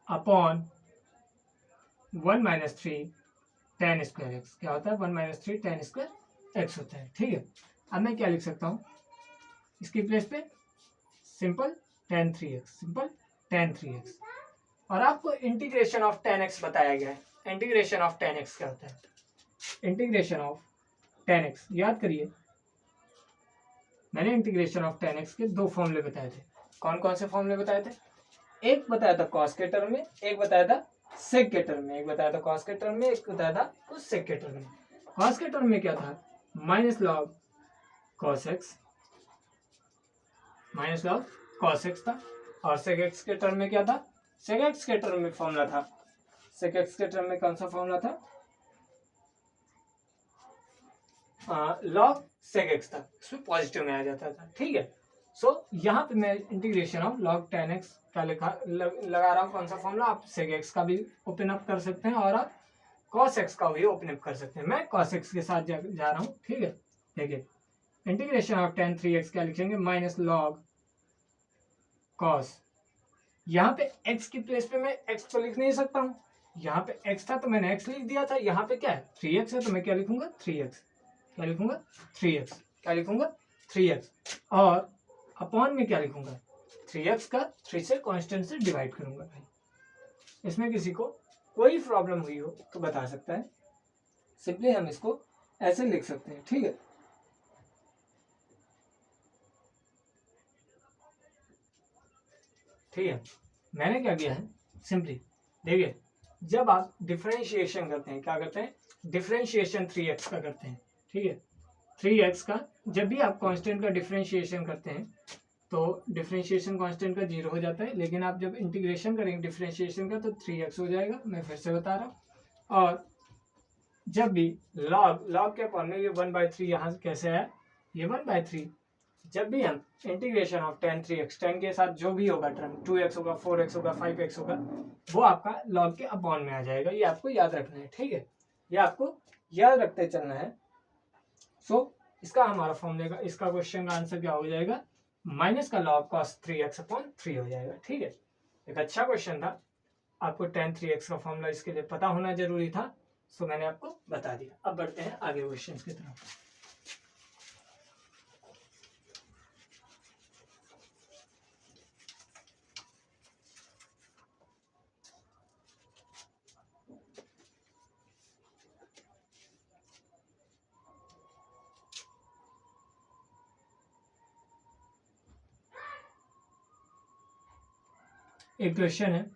upon 1 minus 3 tan square x. क्या होता है, 1 minus 3 tan स्क्वायर एक्स होता है। ठीक है, अब मैं क्या लिख सकता हूँ, इसकी प्लेस पे simple tan 3x, simple tan 3x। और आपको इंटीग्रेशन ऑफ tan x बताया गया है। इंटीग्रेशन ऑफ tan x क्या होता है? इंटीग्रेशन ऑफ tan x, याद करिए मैंने इंटीग्रेशन ऑफ tan x के दो फॉर्मूले बताए थे। कौन कौन से फॉर्मूले बताए थे? एक बताया था कॉस के टर्म में, एक बताया था सेक के टर्म में। एक बताया था कॉस के टर्म में, एक बताया था उस सेक के टर्म में। कॉस के टर्म में क्या था? Minus log cos x, minus log cos x था। और सेक एक्स के टर्म में क्या था? सेक एक्स के टर्म में फॉर्मूला था, सेक एक्स के टर्म में कौन सा फॉर्मूला था? लॉग सेक एक्स था, उसमें पॉजिटिव में आ जाता था। ठीक है, सो यहाँ पे मैं integration of log tan x का लगा रहा हूँ। कौन सा फॉर्मूला? आप सेक एक्स का भी ओपन अप कर सकते हैं और आप cos x का भी ओपन अप कर सकते हैं। मैं cos x के साथ जा रहा हूँ। ठीक है, देखिए इंटीग्रेशन ऑफ tan 3x क्या लिखेंगे? माइनस लॉग cos, यहाँ पे x की प्लेस पे मैं x तो लिख नहीं सकता हूँ। यहाँ पे x था तो मैंने x लिख दिया था। यहाँ पे क्या है? 3x है तो मैं क्या लिखूंगा? 3x। क्या लिखूंगा? 3x। क्या लिखूंगा? 3x। और अपॉन में क्या लिखूंगा? 3x का 3 से कांस्टेंट से डिवाइड करूंगा। भाई इसमें किसी को कोई प्रॉब्लम हुई हो तो बता सकता है। सिंपली हम इसको ऐसे लिख सकते हैं। ठीक है, ठीक है, मैंने क्या किया है? सिंपली देखिए, जब आप डिफरेंशिएशन करते हैं, क्या करते हैं? डिफरेंशिएशन 3x का करते हैं। ठीक है, 3x का जब भी आप कांस्टेंट का डिफरेंशिएशन करते हैं तो डिफरेंशिएशन कांस्टेंट का 0 हो जाता है, लेकिन आप जब इंटीग्रेशन करेंगे डिफरेंशिएशन का तो 3x हो जाएगा। मैं फिर से बता रहा हूँ। और जब भी लॉग के अपॉन में ये 1/3 यहाँ कैसे है? ये 1/3। जब भी हम integration of tan 3x, tan के साथ जो भी होगा टर्म 2x होगा, 4x होगा, 5x होगा, वो आपका लॉग के अपॉन में आ जाएगा। ये आपको याद रखना है। ठीक है, ये आपको याद रखते चलना है। सो इसका हमारा फॉर्मूले का, इसका क्वेश्चन का आंसर क्या हो जाएगा? माइनस का लॉग cos 3x अपॉन 3 हो जाएगा। ठीक है, एक अच्छा क्वेश्चन था। आपको tan 3x का फॉर्मूला इसके लिए पता होना जरूरी था, सो मैंने आपको बता दिया। अब बढ़ते हैं आगे क्वेश्चन की तरफ। एक क्वेश्चन है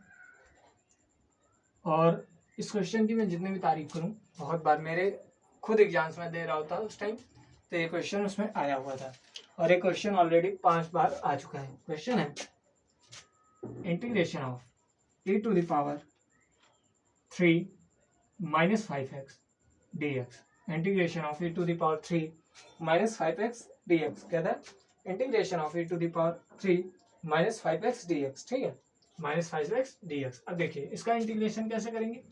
और इस क्वेश्चन की मैं जितनी भी तारीफ करूं, बहुत बार मेरे खुद एग्जाम्स में दे रहा होता उस टाइम, तो ये क्वेश्चन उसमें आया हुआ था और ये क्वेश्चन ऑलरेडी 5 बार आ चुका है। क्वेश्चन है integration of e⁻³ - 5x dx। Integration of e⁻³ - 5x dx क्या था? Integration of e⁻³ - 5x dx। ठीक है, -5x dx। अब देखिए इसका इंटीग्रेशन कैसे करेंगे?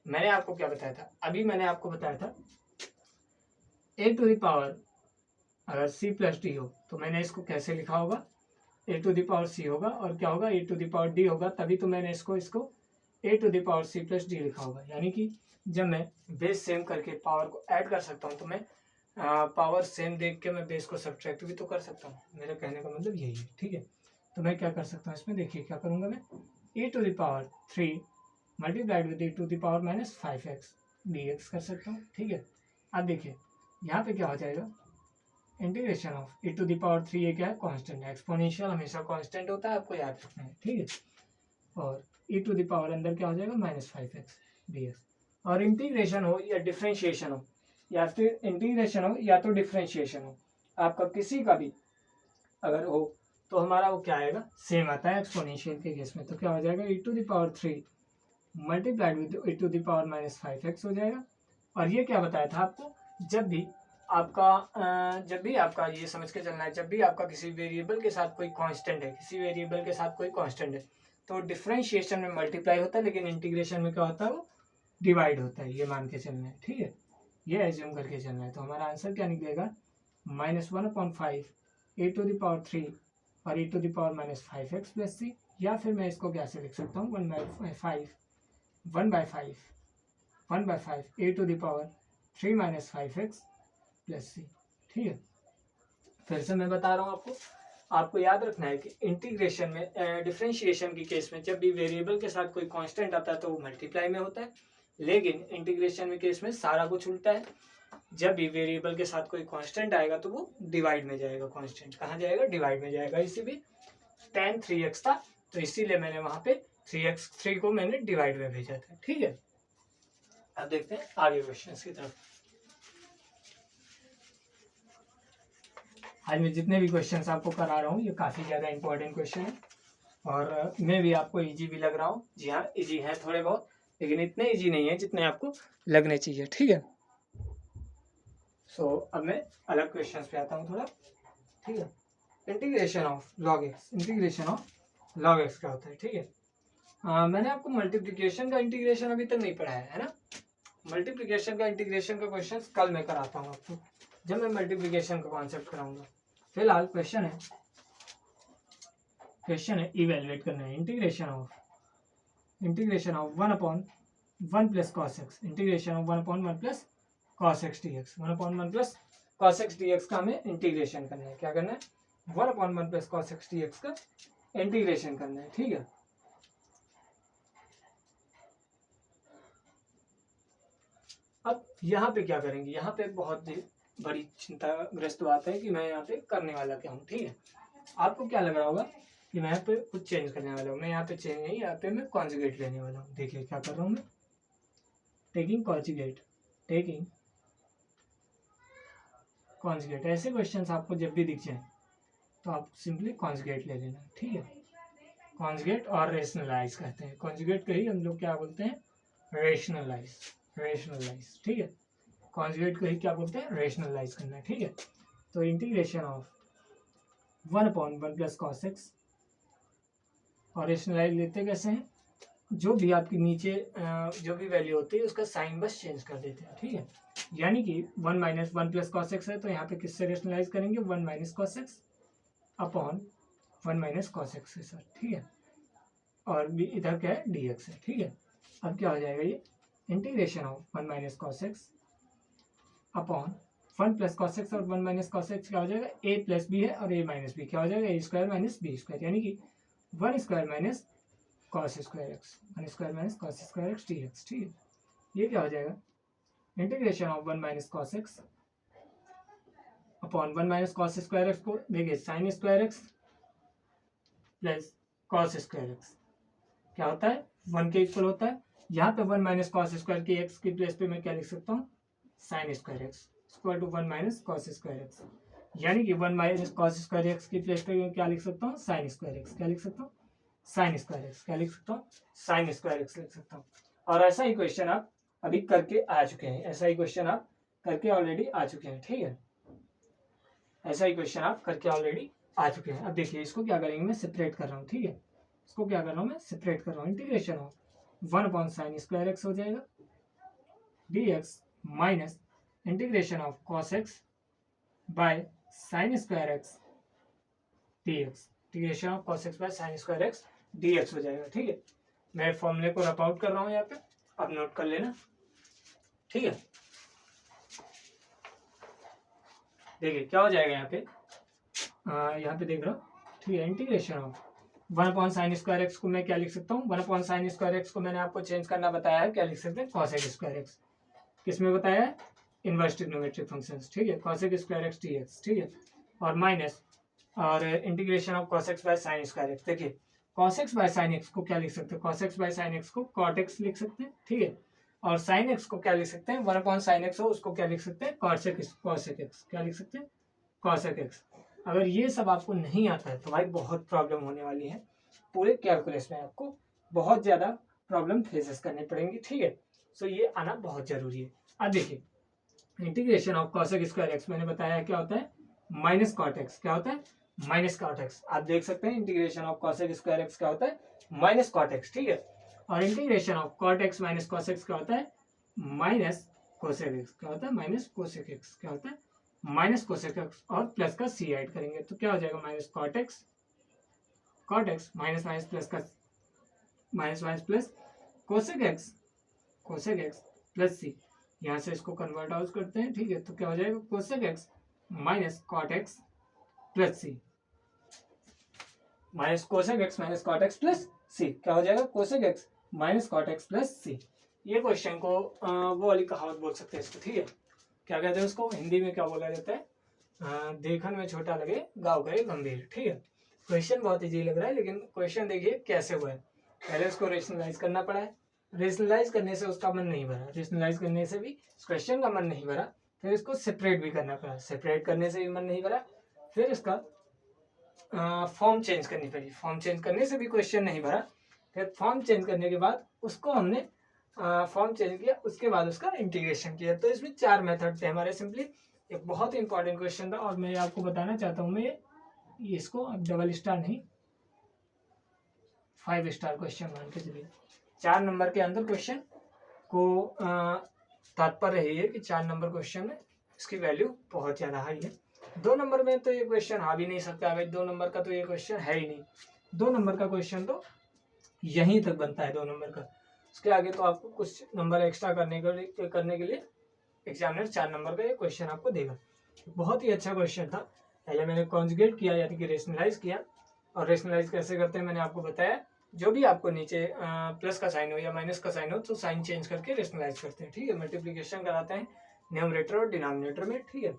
मैंने आपको क्या बताया था? अभी मैंने आपको बताया था a⁻, अगर c + d हो तो मैंने इसको कैसे लिखा होगा? a⁻c होगा और क्या होगा? a⁻d होगा, तभी तो मैंने इसको a⁻c + d लिखा होगा। यानी कि जब मैं बेस सेम करके पावर को ऐड कर सकता हूँ तो मैं पावर सेम देख के मैं बेस को सब्ट्रैक्ट भी तो कर सकता हूँ। मेरे कहने का मतलब यही है। ठीक है, तो मैं क्या कर सकता हूँ इसमें? देखिए क्या करूँगा मैं? e⁻³ multiplied with e⁻ - 5x dx कर सकता हूँ। ठीक है, अब देखिए यहाँ पे क्या हो जाएगा? इंटीग्रेशन ऑफ e⁻³ ये क्या है? कांस्टेंट है। एक्सपोनेंशियल हमेशा कांस्टेंट होता है, आपको याद रखना है। ठीक है, और e⁻ अंदर क्या हो जाएगा? -5x dx। और इंटीग्रेशन हो या डिफरेंशिएशन हो, या फिर इंटीग्रेशन हो या तो डिफरेंशिएशन हो, आपका किसी का भी अगर हो तो हमारा वो क्या आएगा? सेम आता है एक्सपोनेंशियल के केस में। तो क्या हो जाएगा? e⁻³ multiplied with e⁻ - 5x हो जाएगा। और ये क्या बताया था आपको? जब भी आपका ये समझ के चलना है, जब भी आपका किसी वेरिएबल के साथ कोई कांस्टेंट है, किसी वेरिएबल के साथ कोई कांस्टेंट है तो डिफरेंशिएशन में मल्टीप्लाई होता है, लेकिन इंटीग्रेशन में क्या होता है? वो डिवाइड होता है। ये मान के चलना है। ठीक है, ये एज्यूम करके चलना है। तो हमारा आंसर क्या निकलेगा? -1/5 a⁻³ और e⁻ - 5x + c। या फिर मैं इसको कैसे लिख सकता हूँ? 1/5 a⁻³ - 5x + c। ठीक है, फिर से मैं बता रहा हूँ आपको, आपको याद रखना है कि इंटीग्रेशन में डिफरेंशिएशन के केस में जब भी वेरिएबल के साथ कोई कांस्टेंट आता है तो वो मल्टीप्लाई में होता है, लेकिन इंटीग्रेशन में केस में सारा कुछ उल्टा है। जब भी वेरिएबल के साथ कोई कांस्टेंट आएगा तो वो डिवाइड में जाएगा। कांस्टेंट कहाँ जाएगा? डिवाइड में जाएगा। इसी भी tan 3x था तो इसीलिए मैंने वहां पे 3 को मैंने डिवाइड में भेजा था। ठीक है, अब देखते हैं आगे क्वेश्चन की तरफ। आज मैं जितने भी क्वेश्चंस आपको करा रहा हूँ ये काफ़ी ज़्यादा इंपॉर्टेंट क्वेश्चन है और मैं भी आपको इजी भी लग रहा हूँ। जी हाँ, इजी है थोड़े बहुत, लेकिन इतने इजी नहीं है जितने आपको लगने चाहिए। ठीक है, अब मैं अलग क्वेश्चंस पे आता हूँ थोड़ा। ठीक है, integration of log x, integration of log x क्या होता है? ठीक है, मैंने आपको मल्टीप्लिकेशन का इंटीग्रेशन अभी तक नहीं पढ़ाया है ना। मल्टीप्लिकेशन का इंटीग्रेशन का क्वेश्चन कल मैं कराता हूँ आपको, जब मैं मल्टीप्लिकेशन का कॉन्सेप्ट कराऊंगा। फिलहाल क्वेश्चन है इवेलुएट करना है integration of 1/1 plus cos x, integration of 1/1 plus cos x dx, 1/1 plus cos x dx का हमें इंटीग्रेशन करना है। क्या करना है? 1/1 प्लस cos x dx का इंटीग्रेशन करना है। ठीक है, अब यहाँ पे क्या करेंगे? यहाँ पे बहुत बड़ी चिंताग्रस्त बात है कि मैं यहाँ पे करने वाला क्या हूँ। ठीक है, आपको क्या लग रहा होगा कि मैं यहाँ पे कुछ चेंज करने वाला हूँ। मैं यहाँ पे चेंज नहीं, यहाँ पे मैं कॉन्जुगेट लेने वाला हूँ। देखिए क्या कर रहा हूँ मैं, टेकिंग कॉन्जुगेट। ऐसे क्वेश्चंस आपको जब भी दिख जाए तो आप सिंपली कॉन्जुगेट ले लेना। ठीक है, कॉन्जुगेट और रेशनलाइज कहते हैं। कॉन्जुगेट को ही हम लोग क्या बोलते हैं? रेशनलाइज। ठीक है, कॉन्जुगेट को ही क्या बोलते हैं? रेशनलाइज करना है। ठीक है, तो integration of 1/1 plus cos x, और रेशनलाइज लेते कैसे हैं? जो भी आपकी नीचे जो भी वैल्यू होती है उसका साइन बस चेंज कर देते हैं। ठीक है, यानी कि 1 - 1 प्लस cos x है तो यहाँ पे किससे रेशनलाइज करेंगे? 1 - cos x upon 1 - cos x है सर। ठीक है, और भी इधर क्या है? dx है। ठीक है, अब क्या हो जाएगा? ये integration of 1 - cos x upon 1 plus cos x और 1 - cos x क्या हो जाएगा? a प्लस बी है और a माइनस बी, क्या हो जाएगा? a square minus b square, यानी कि 1 square minus cos square x, 1 square minus cos square x dx। ठीक है, ये क्या हो जाएगा? Integration of 1 - cos x upon 1 - cos square x को देखिए sine square x plus cos square x क्या होता है? 1 के इक्वल होता है। यहाँ पे 1 - cos स्क्वायर के x की प्लेस पे मैं क्या लिख सकता हूँ? Sine square x equal to 1 - cos square x, यानी कि 1 - cos स्क्वायर x की प्लेस पे मैं क्या लिख सकता हूँ? Sine square x। क्या लिख सकता हूँ? Sine square x। क्या लिख सकता हूँ? साइन स्क्वायर x लिख सकता हूँ। और ऐसा ही क्वेश्चन आप अभी करके आ चुके हैं, ऐसा ही क्वेश्चन आप करके ऑलरेडी आ चुके हैं। ठीक है, ऐसा ही क्वेश्चन आप करके ऑलरेडी आ चुके हैं। अब देखिए इसको क्या करेंगे? मैं सेपरेट कर रहा हूँ। ठीक है, इसको क्या कर रहा हूँ? मैं सेपरेट कर रहा हूँ। Integration of 1/sin square x हो जाएगा dx minus integration of cos x by sine square x dx, integration of cos x by sine square x dx हो जाएगा। ठीक है, मैं फॉर्मूले को रफ आउट कर रहा हूँ यहाँ पे, आप नोट कर लेना। ठीक है, देखिए क्या हो जाएगा यहाँ पे, यहाँ पे देख रहा हूँ। ठीक है, integration of 1/sin square x को मैं क्या लिख सकता हूँ? 1/sin स्क्वायर x को मैंने आपको चेंज करना बताया है, क्या लिख सकते हैं? cosec square x। किसमें बताया है? Inverse trigonometric functions. ठीक है, cosec स्क्वायर x dx। ठीक है, और माइनस और integration of cos x by sine square x। देखिए cos x by sine x को क्या लिख सकते हैं? cos x by sine x को cot x लिख सकते हैं। ठीक है, और साइन x को क्या लिख सकते हैं? 1/sin x हो उसको क्या लिख सकते हैं? cosec x। क्या लिख सकते हैं? cosec x। अगर ये सब आपको नहीं आता है तो भाई बहुत प्रॉब्लम होने वाली है। पूरे कैलकुलस में आपको बहुत ज़्यादा प्रॉब्लम फेसेस करनी पड़ेंगी। ठीक है, सो ये आना बहुत ज़रूरी है। अब देखिए integration of cosec square x मैंने बताया क्या होता है? Minus cot x। क्या होता है? Minus cot x। आप देख सकते हैं integration of cosec square x क्या होता है? Minus cot x। ठीक है, और integration of cot x minus cos x क्या होता है? Minus cosec x। क्या होता है? Minus cosec x। क्या होता है? माइनस cosec x और प्लस का c ऐड करेंगे तो क्या हो जाएगा? Minus cot x minus minus plus का minus minus plus cosec x plus c। यहाँ से इसको कन्वर्ट आउट करते हैं। ठीक है, तो क्या हो जाएगा? cosec x minus cot x plus c। Minus cosec x minus cot x plus C, क्या हो जाएगा cosec x minus cot x plus C. ये क्वेश्चन को वो वाली कहावत बोल सकते हैं इसको, ठीक है। क्या कहते हैं उसको हिंदी में क्या बोला जाता है, देखन में छोटा लगे गाँव करे गंभीर, ठीक है। क्वेश्चन बहुत इजी लग रहा है, लेकिन क्वेश्चन देखिए कैसे हुआ है। पहले उसको रेशनलाइज करना पड़ा है, रेशनलाइज करने से उसका मन नहीं भरा, रेशनलाइज करने से भी इस क्वेश्चन का मन नहीं भरा, फिर इसको सेपरेट भी करना पड़ा, सेपरेट करने से भी मन नहीं भरा, फिर इसका फॉर्म चेंज करनी पड़ी, फॉर्म चेंज करने से भी क्वेश्चन नहीं भरा, फिर फॉर्म चेंज करने के बाद उसको हमने फॉर्म चेंज किया, उसके बाद उसका इंटीग्रेशन किया। तो इसमें 4 मेथड थे हमारे सिंपली। एक बहुत ही इंपॉर्टेंट क्वेश्चन था और मैं आपको बताना चाहता हूँ, मैं इसको डबल स्टार नहीं 5 स्टार क्वेश्चन मान के चलिए। 4 नंबर के अंदर क्वेश्चन को तात्पर्य है ये कि 4 नंबर क्वेश्चन में इसकी वैल्यू बहुत ज़्यादा हाई है। 2 नंबर में तो ये क्वेश्चन आ भी नहीं सकता भाई, 2 नंबर का तो ये क्वेश्चन है ही नहीं। 2 नंबर का क्वेश्चन तो यहीं तक बनता है 2 नंबर का, उसके आगे तो आपको कुछ नंबर एक्स्ट्रा करने के लिए एग्जामिनर 4 नंबर का ये क्वेश्चन आपको देगा। बहुत ही अच्छा क्वेश्चन था। पहले मैंने कॉन्जुगेट किया यानी कि रेशनलाइज किया, और रेशनलाइज कैसे करते हैं मैंने आपको बताया। जो भी आपको नीचे प्लस का साइन हो या माइनस का साइन हो तो साइन चेंज करके रेशनलाइज करते हैं, ठीक है। मल्टीप्लिकेशन कराते हैं न्यूमरेटर और डिनोमिनेटर में, ठीक है।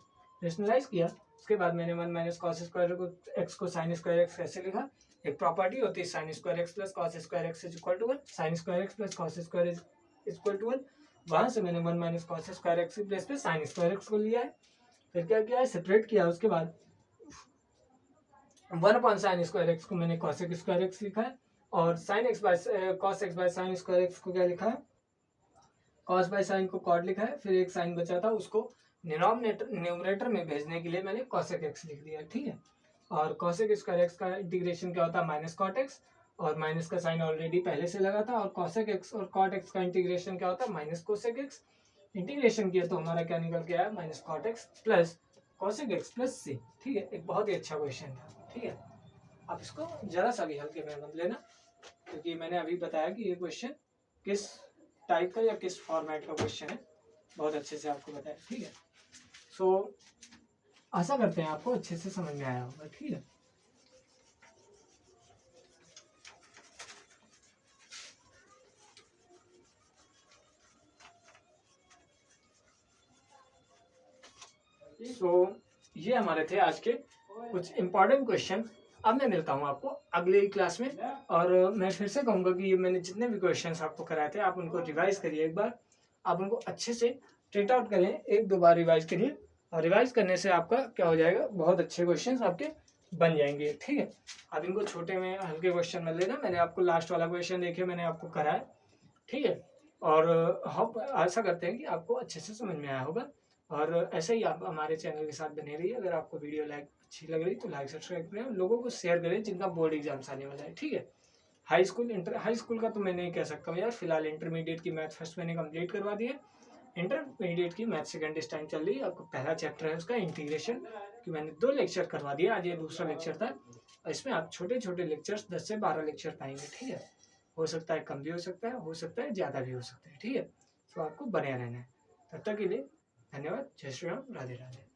रेशनलाइज किया, उसके बाद मैंने 1 माइनस कॉस स्क्वायर को एक्स को साइन स्क्वायर एक्स कैसे लिखा। एक प्रॉपर्टी होती है sine square x plus cos square x is equal to 1, sine square x plus cos square is equal to 1। वहां से मैंने 1 माइनस कॉस स्क्वायर एक्स की प्लेस पे साइन स्क्वायर एक्स को लिया है, फिर क्या किया है सेपरेट किया। उसके बाद 1 अपॉन साइन स्क्वायर एक्स को मैंने कॉसेक स्क्वायर एक्स लिखा है, और sine x by cos x by sine square x को क्या लिखा है कॉस बाय साइन को कॉट लिखा है। फिर एक साइन बचा था उसको न्यूमरेटर में भेजने के लिए मैंने कॉसेक एक्स लिख दिया, ठीक है। और कॉसेक स्क्वायर एक्स का इंटीग्रेशन क्या होता है माइनस कॉट एक्स, और माइनस का साइन ऑलरेडी पहले से लगा था, और कॉसेक एक्स और कॉट एक्स का इंटीग्रेशन क्या होता है माइनस कोसेक एक्स। इंटीग्रेशन किया तो हमारा क्या निकल के आया minus cot x plus cosec x plus C, ठीक है। एक बहुत ही अच्छा क्वेश्चन था, ठीक है। आप इसको जरा सा भी हल्के में मत लेना, क्योंकि मैंने अभी बताया कि ये क्वेश्चन किस टाइप का या किस फॉर्मेट का क्वेश्चन है, बहुत अच्छे से आपको बताया, ठीक है। सो आशा करते हैं आपको अच्छे से समझ में आया होगा, ठीक है। सो ये हमारे थे आज के कुछ इंपॉर्टेंट क्वेश्चन। अब मैं मिलता हूँ आपको अगले क्लास में, और मैं फिर से कहूँगा कि ये मैंने जितने भी क्वेश्चंस आपको कराए थे आप उनको रिवाइज करिए एक बार, आप उनको अच्छे से ट्रीट आउट करें, 1-2 बार रिवाइज करिए, और रिवाइज करने से आपका क्या हो जाएगा बहुत अच्छे क्वेश्चंस आपके बन जाएंगे, ठीक है। आप इनको छोटे में हल्के क्वेश्चन मत लेना, मैंने आपको लास्ट वाला क्वेश्चन देखिए मैंने आपको कराया, ठीक है। और हम आशा करते हैं कि आपको अच्छे से समझ में आया होगा, और ऐसे ही आप हमारे चैनल के साथ बने रहिए। अगर आपको वीडियो अच्छी लग रही तो लाइक सब्सक्राइब करें, लोगों को शेयर करें जिनका बोर्ड एग्जाम्स आने वाला है, ठीक है। हाई स्कूल का तो मैं नहीं कह सकता हूँ यार, फिलहाल इंटरमीडिएट की मैथ फर्स्ट मैंने कंप्लीट करवा दी है, इंटरमीडिएट की मैथ सेकंड इस टाइम चल रही है। आपको पहला चैप्टर है उसका इंटीग्रेशन कि मैंने 2 लेक्चर करवा दिया, आज ये दूसरा लेक्चर था। इसमें आप छोटे छोटे लेक्चर्स 10 से 12 लेक्चर पाएंगे, ठीक है। हो सकता है कम भी हो सकता है ज़्यादा भी हो सकता है, ठीक है। तो आपको बने रहना है। तब तक के लिए धन्यवाद। जय श्री राम, राधे राधे।